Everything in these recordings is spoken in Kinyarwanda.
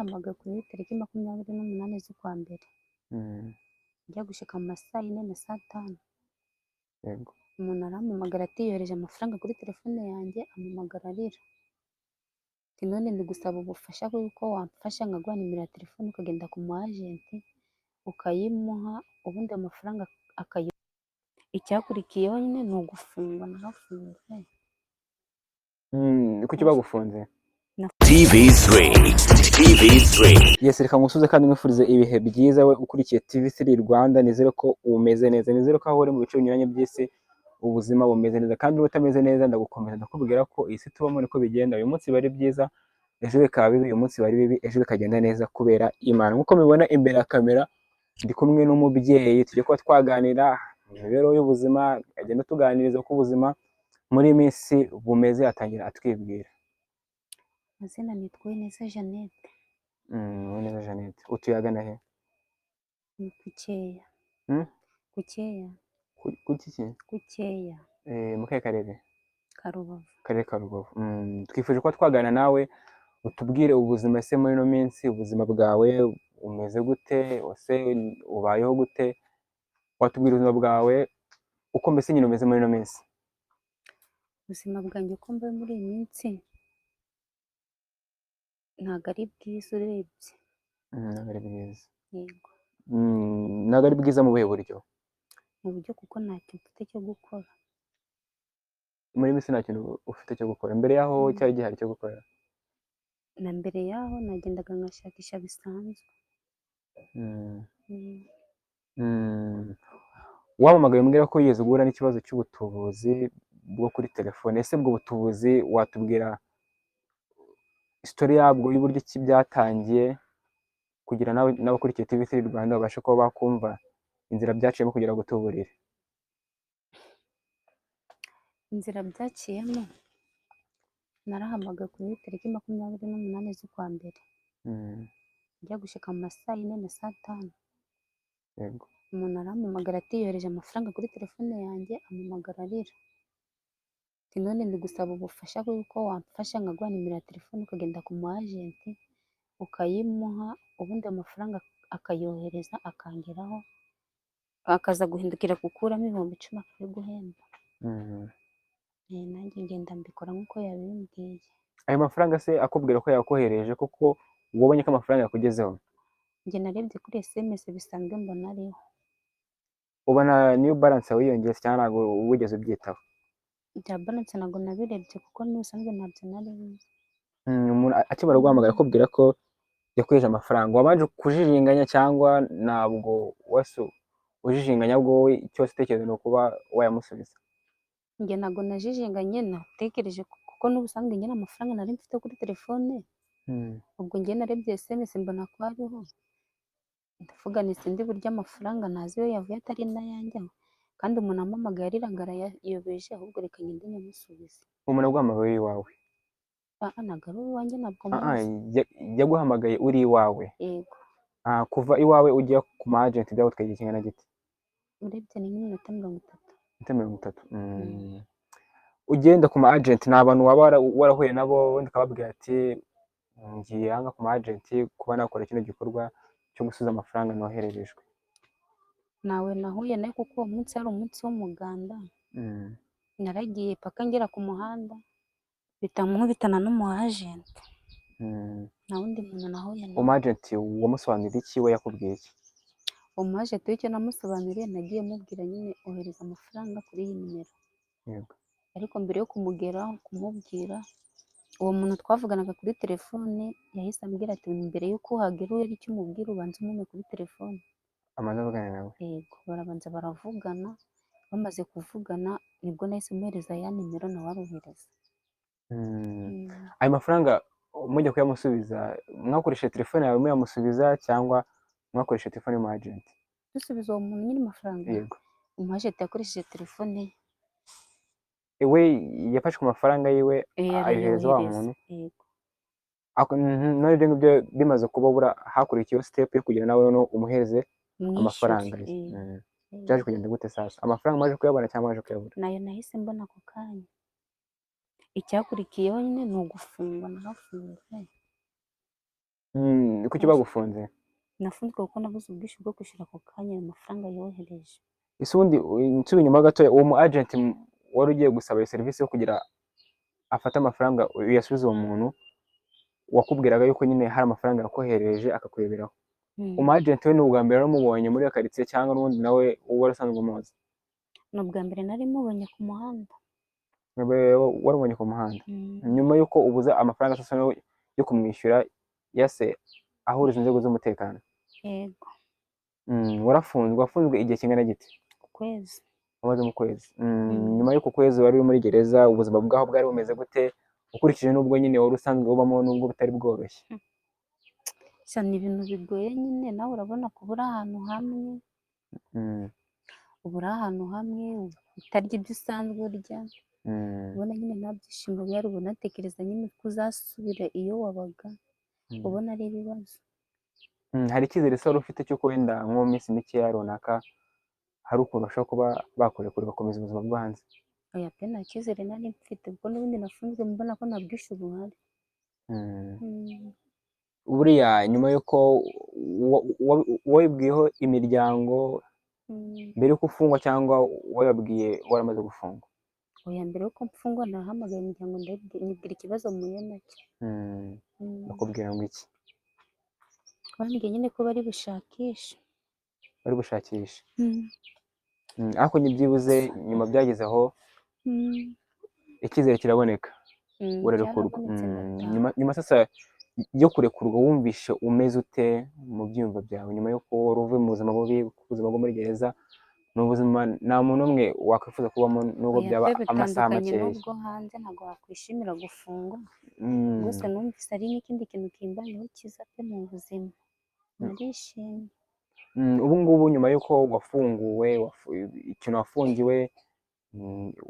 narahamagaye kuri tariki 28 z'ukwa mbere njya gushika mu ma saa 4 na saa 5. Yego. Umuntu arampamagara ati yohereje amafaranga kuri telefone yanjye, ampamagara arira ati none ndi gusaba ubufasha kuko wamfasha nkaguha nimero ya telefone ukagenda ku mu agenti ukayimuha ubundi amafaranga icyakurikiyeho nyine ni ugufungwa. Narafunzwe. Kuki bagufunze? TV3 Yes, reka ngusuze kandi mwifurize ibihe byiza we ukurikiye TV3 Rwanda. Nizere ko umeze neza, nizere ko aho uri mu bice binyuranye by'isi ubuzima bumeze neza, kandi utameze neza ndagukomeza ndakubwira ko isi tubamo niko bigenda. Uyu munsi bari byiza, ejo bikaba bibi, uyu munsi bari bibi, ejo bikagenda neza kubera Imana. Nkuko mubibona imbere ya kamera ndi kumwe n'umubyeyi, tujye kuba twaganira imibereho y'ubuzima, agenda tuganiriza ko ubuzima muri iyi minsi bumeze. Atangira atwibwira. Amazina nitwa Uwineza Jeannette. Uwineza Jeannette, utuye ahagana he? Ni Kucyeya. Kucyeya. Kucyeya. Mu kahe karere? Karubavu. Karere ka Rubavu. Twifuje ko twaganira nawe utubwire ubuzima ese muri ino minsi, ubuzima bwawe umeze gute, ese ubayeho gute, watubwira ubuzima bwawe uko mbese nyine umeze muri ino minsi. Ubuzima bwanjye uko mbaye muri iyi minsi ntabwo ari bwiza urebye. Ntabwo ari bwiza. Yego. Ntabwo ari bwiza mu buhe buryo? Mu buryo kuko nta kintu mfite cyo gukora. Muri iyi minsi nta kintu ufite cyo gukora? Mbere yaho cyari gihari cyo gukora? Na mbere yaho nagendaga nkashakisha bisanzwe. Wamamagaye umbwira ko yigeze guhura n'ikibazo cy'ubutubuzi bwo kuri telefone. Ese ubwo butubuzi watubwira isitori yabwo y'uburyo ki byatangiye, kugira nawe n'abakurikiye TV3 Rwanda babashe kuba bakumva inzira byaciyemo kugira ngo tuburire. Inzira byaciyemo, narahamagaye kuri tariki 28 z'ukwa mbere njya gushika mu ma saa 4 na saa 5. Yego. Umuntu arampamagara ati yohereje amafaranga kuri telefone yanjye, ampamagara arira ati none ndi gusaba ubufasha kuko wamfasha nkaguha nimero ya telefone ukagenda ku mu agenti ukayimuha ubundi amafaranga akayohereza akangeraho, akaza guhindukira gukuramo 10,000 akwiye guhemba. Nanjye ngenda mbikora nk'uko yabimbwiye. Ayo mafaranga se akubwira ko yakohereje kuko wabonye ko amafaranga yakugezeho? Njye narebye kuri SMS bisanzwe mbona ariho. Ubona new balance wiyongeye cyangwa ntabwo wigeze ubyitaho? Bya balance ntabwo nabirebye kuko n'ubusanzwe ntabyo nari nzi. Umuntu akimara guhamagara akubwira ko yakohereje amafaranga, wabanje kujijinganya cyangwa ntabwo wese ujijinganya, ahubwo wowe cyose utekereza ni ukuba wayamusubiza? Njye ntabwo najijinganye, natekereje kuko n'ubusanzwe njye amafaranga nari mfite kuri telefone. Ubwo njye narebye SMS mbona ko hariho, ndavuga nti sindi burya amafaranga ntazi iyo yavuye atari n'ayanjye, kandi umuntu ampamagaye arira ngo arayayobeje, ahubwo reka ngende nyamusubize. Umuntu aguhamagaye iwawe? Ntabwo ari uwanjye, ntabwo muzi. Yaguhamagaye uri iwawe? Yego. Kuva iwawe ujya ku ma agent byagutwaye igihe kingana gite? Urebye ni nk'iminota 30. Iminota 30. Ugenda ku ma agent ni abantu waba warahuye nabo wenda ukababwira ati ngiye hanga ku ma agent kuba nakora kino gikorwa cyo gusubiza amafaranga nohererejwe? Nawe nahuye nawe kuko uwo munsi hari umunsi w'umuganda. Naragiye paka ngera ku muhanda bitankubitana n'umu agent. Nta wundi muntu nahuye nawe. Umu agent wamusobanurira iki, we yakubwiye iki? Umu agent w'icyo namusobanuriye nagiye mubwira nyine ohereza amafaranga kuri iyi nimero. Yego. Ariko mbere yo kumugeraho kumubwira, uwo muntu twavuganaga kuri telefone yahise ambwira ati mbere y'uko uhagera uri icyo umubwira ubanza umume kuri telefone. Amaze avugana nawe? Yego, barabanza baravugana, bamaze kuvugana nibwo nahise muhereza ya nimero nawe arohereza. Ayo mafaranga mujya kuyamusubiza mwakoresheje telefone yawe muyamusubiza cyangwa mwakoresheje telefone y'umu agent? Dusubiza uwo muntu nyine amafaranga? Yego. Umu agent yakoresheje telefone ye. We yafashe ku mafaranga yiwe ayohereza wa muntu? Yego. None ibyo ngibyo bimaze kuba hakurikiyeho step yo kugira nawe umuhereze amafaranga ye. Byaje kugenda gute sasa? Amafaranga maje kuyabona cyangwa maje kuyabura? Nayo nahise mbona ako kanya. Icyakurikiyeho nyine ni ugufungwa. Narafunzwe. kuki bagufunze? nafunzwe kuko nabuze ubwishyu bwo kwishyura ako kanya ayo mafaranga yohereje. ese ubundi nsubiye inyuma gatoya, uwo mu agent wari ugiye gusaba iyo serivisi yo kugira afate amafaranga uyasubize uwo muntu, wakubwiraga yuko nyine hari amafaranga yakoherereje akakureberaho, umu agent we ni ubwa mbere waramubonye muri iyo karitsiye cyangwa n'ubundi nawe wari usanzwe umuzi? Ni ubwa mbere nari mubonye ku muhanda. Warubonye ku muhanda nyuma y'uko ubuze amafaranga sasa yo kumwishyura yase ahuriza inzego z'umutekano? Yego. Warafunzwe, wafunzwe igihe kingana gite? Ukwezi. Wamaze mu kwezi. Nyuma y'uko kwezi wari uri muri gereza, ubuzima bwaho bwari bumeze gute ukurikije n'ubwo nyine wari usanzwe ubamo n'ubwo butari bworoshye? Ni ibintu bigoye nyine, nawe urabona kuba uri ahantu hamwe, uba uri ahantu hamwe utarya ibyo usanzwe urya, ubona nyine nta byishimo bihari, ubona unatekereza nyine ko uzasubira iyo wabaga, ubona ari ibibazo. Hari icyizere se wari ufite cy'uko wenda nko mu minsi mikeya runaka hari ukuntu bashobora kuba bakurekura ugakomeza ubuzima bwo hanze? Oya pe, nta cyizere nari mfite kuko n'ubundi nafunzwe mbona ko nta bwishyu buhari. Buriya nyuma y'uko wabibwiyeho imiryango mbere y'uko ufungwa cyangwa wabibwiye waramaze gufungwa? Oya, mbere y'uko mfungwa nahamagaye imiryango ndabibwira ikibazo muhuye nacyo. Bakubwira ngo iki? Bambwiye nyine ko bari bushakishe. Bari bushakishe. Ariko byibuze nyuma byageze aho icyizere kiraboneka, urarekurwa. Nyuma sasa yo kurekurwa wumvishe umeze ute mu byiyumvo byawe nyuma y'uko wari uvuye mu buzima bubi, ubuzima bwo muri gereza? Ni ubuzima nta muntu umwe wakwifuza kubamo nubwo byaba amasaha makeya. Nubwo hanze ntabwo wakwishimira gufungwa, gusa numvise ari n'ikindi kintu kimbayeho cyiza pe mu buzima, narishimye. Ubu ngubu nyuma y'uko wafunguwe, ikintu wafungiwe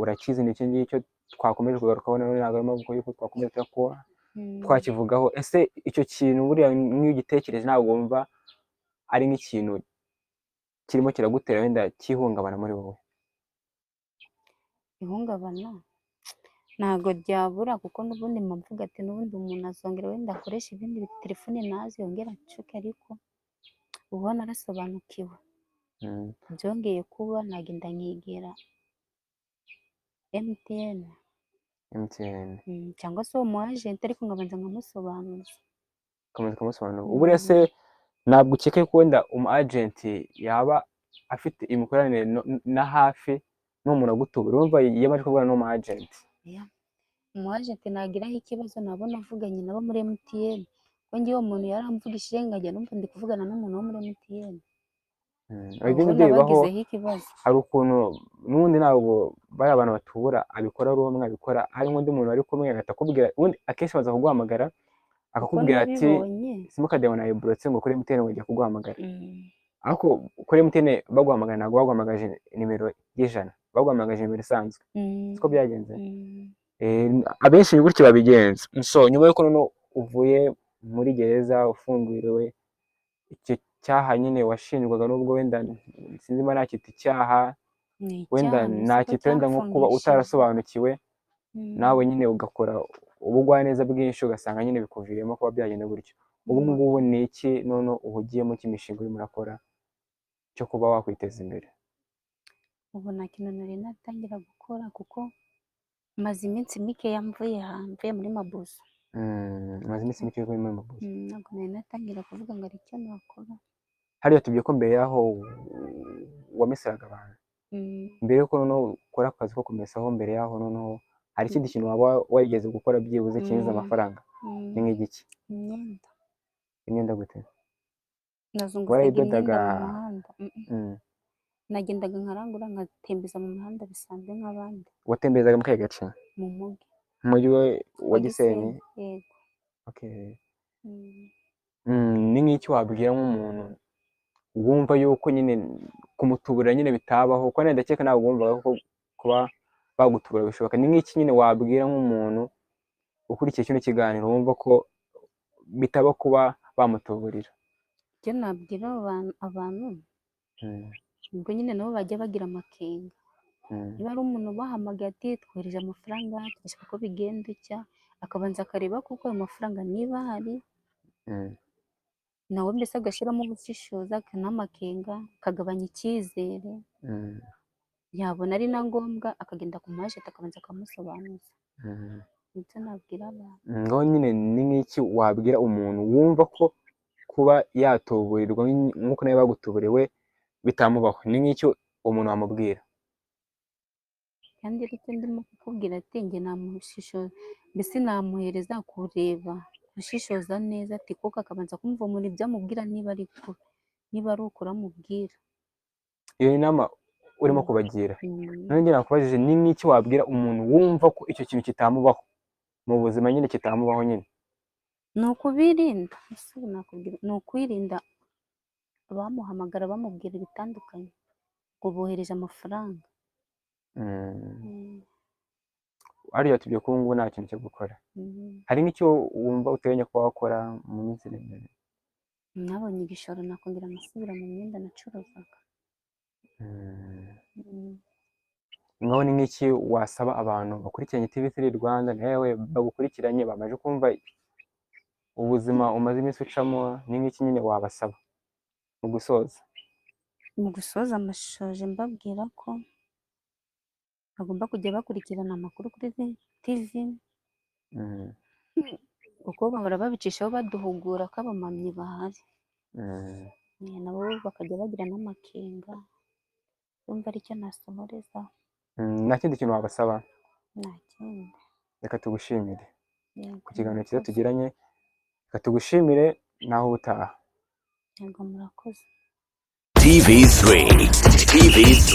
urakizi, ni iki ngicyo twakomeje kugarukaho, none ntabwo arimo kuvuga yuko twakomeza kuba twakivugaho. Ese icyo kintu buriya nk'iyo ugitekereje ntabwo wumva ari nk'ikintu kirimo kiragutera wenda cy'ihungabana muri wowe? Ihungabana ntabwo ryabura kuko n'ubundi mvuga ati n'ubundi umuntu azongera wenda akoresha ibindi telefone nazi yongera acuke, ariko ubu narasobanukiwe. Byongeye kuba nagenda nkegera MTN cyangwa se uwo mu agent, ariko nkabanza nkamusobanuza. Uburiya se ntabwo ukeka ko wenda umu agent yaba afite imikoranire na hafi n'umuntu agutubura? Urumva iyo amaze kuvugana n'umu agent, umu agent nagiraho ikibazo nabona avuganye nabo muri MTN, kuko ngewe uwo muntu yaramvugishije nkajya numva ndi kuvugana n'umuntu wo muri MTN. ibyo ngibyo bibaho. Hari ukuntu n'ubundi ntabwo bari abantu batubura, abikora ari umwe, abikora hari n'undi muntu bari kumwe agahita akubwira, ubundi akenshi baza kuguhamagara akakubwira ati simukadi yawe nayiburotse ngo kuri MTN ngo ujya kuguhamagara. Ariko kuri MTN baguhamagara ntabwo baguhamagaje nimero y'ijana, baguhamagaje nimero isanzwe. siko byagenze? Abenshi gutyo babigenza. So nyuma y'uko noneho uvuye muri gereza ufunguriwe, icyo cyaha nyine washinjwaga, nubwo wenda sinzi niba nacyita icyaha, wenda nacyita wenda nko kuba utarasobanukiwe, nawe nyine ugakora ubugwaneza bwinshi ugasanga nyine bikuviriyemo kuba byagenda gutyo. Ubu ngubu ni iki none uhugiyemo cy'imishinga urimo urakora cyo kuba wakwiteza imbere? Ubu nta kintu nari natangira gukora kuko maze iminsi mikeya mvuye muri Mabuso. Maze iminsi mike muri Mabuso. Ntabwo nari natangira kuvuga ngo hari icyo nakora. Hariya tubwiye ko mbere yaho wameseraga abantu. Mbere yuko noneho ukora akazi ko kumesaho, mbere yaho noneho hari ikindi kintu waba warigeze gukora byibuze kinjiza amafaranga? Ni nk'igiki? Imyenda gute? Nazunguzaga imyenda mu muhanda. Nagendaga nkarangura nkatembereza mu muhanda bisanzwe nk'abandi. Watemberezaga mu kahe gace? Mu mujyi. Mu mujyi wa Gisenyi? Yego. Okay. Ni nk'iki wabwira nk'umuntu wumva yuko nyine kumutubura nyine bitabaho, kuko nenda ndakeka ntabwo wumvaga ko kuba bagutubura bishoboka. Ni nk'iki nyine wabwira nk'umuntu ukurikiye kino kiganiro wumva ko bitaba kuba bamutuburira? Icyo nabwira abantu ubwo nyine nabo bajya bagira amakenga. Niba ari umuntu ubahamagaye ati twohereje amafaranga turashaka ko bigenda utya, akabanza akareba kuko ayo mafaranga niba ahari nawe mbese agashyiramo ubushishozi n'amakenga, akagabanya icyizere, Mm, yabona ari na ngombwa akagenda ku majenti akabanza akamusobanuza. mm. Nicyo nabwira abantu. Ngaho nyine ni nk'iki wabwira umuntu wumva ko kuba yatuburirwa nk'uko nawe bagutuburiwe bitamubaho, ni nk'icyo umuntu wamubwira? Kandi aricyo ndimo kukubwira ati njye namushishoza, mbese namuhereza kureba, gushishoza neza ati kuko akabanza kumva ibyo amubwira niba ari ukuri amubwira. Iyo ni inama urimo Mm. kubagira. Mm. Nanjye nakubajije ni nk'iki wabwira umuntu wumva ko icyo kintu kitamubaho mu buzima, nyine kitamubaho nyine? Ni ukubirinda, ese ubu nakubwira, ni ukwirinda abamuhamagara bamubwira ibitandukanye ngo bohereje amafaranga. Mm. Hariya tubyo ko ubu ngubu nta kintu cyo gukora. Mm. Hari nk'icyo wumva uteganya kuba wakora mu minsi iri imbere? Nabonye igishoro nakongera amasubira mu myenda nacuruzaga. Mm. Ngaho ni nk'iki wasaba abantu bakurikiranye TV3 Rwanda nawe bagukurikiranye bamaze kumva ubuzima umaze iminsi ucamo, ni nk'iki nyine wabasaba mu gusoza? Mu gusoza amashoje mbabwira ko bagomba kujya bakurikirana amakuru kuri TV, Mm, kuko bahora babicishaho baduhugura ko abamamyi bahari. mm. Nabo bakajya bagira n'amakenga, urumva aricyo nasohoreza. Nta kindi kintu wabasaba? Nta kindi. Reka tugushimire Yego ku kiganiro cyiza murakoze. tugiranye, reka tugushimire naho ubutaha. Yego murakoze. TV3. TV3.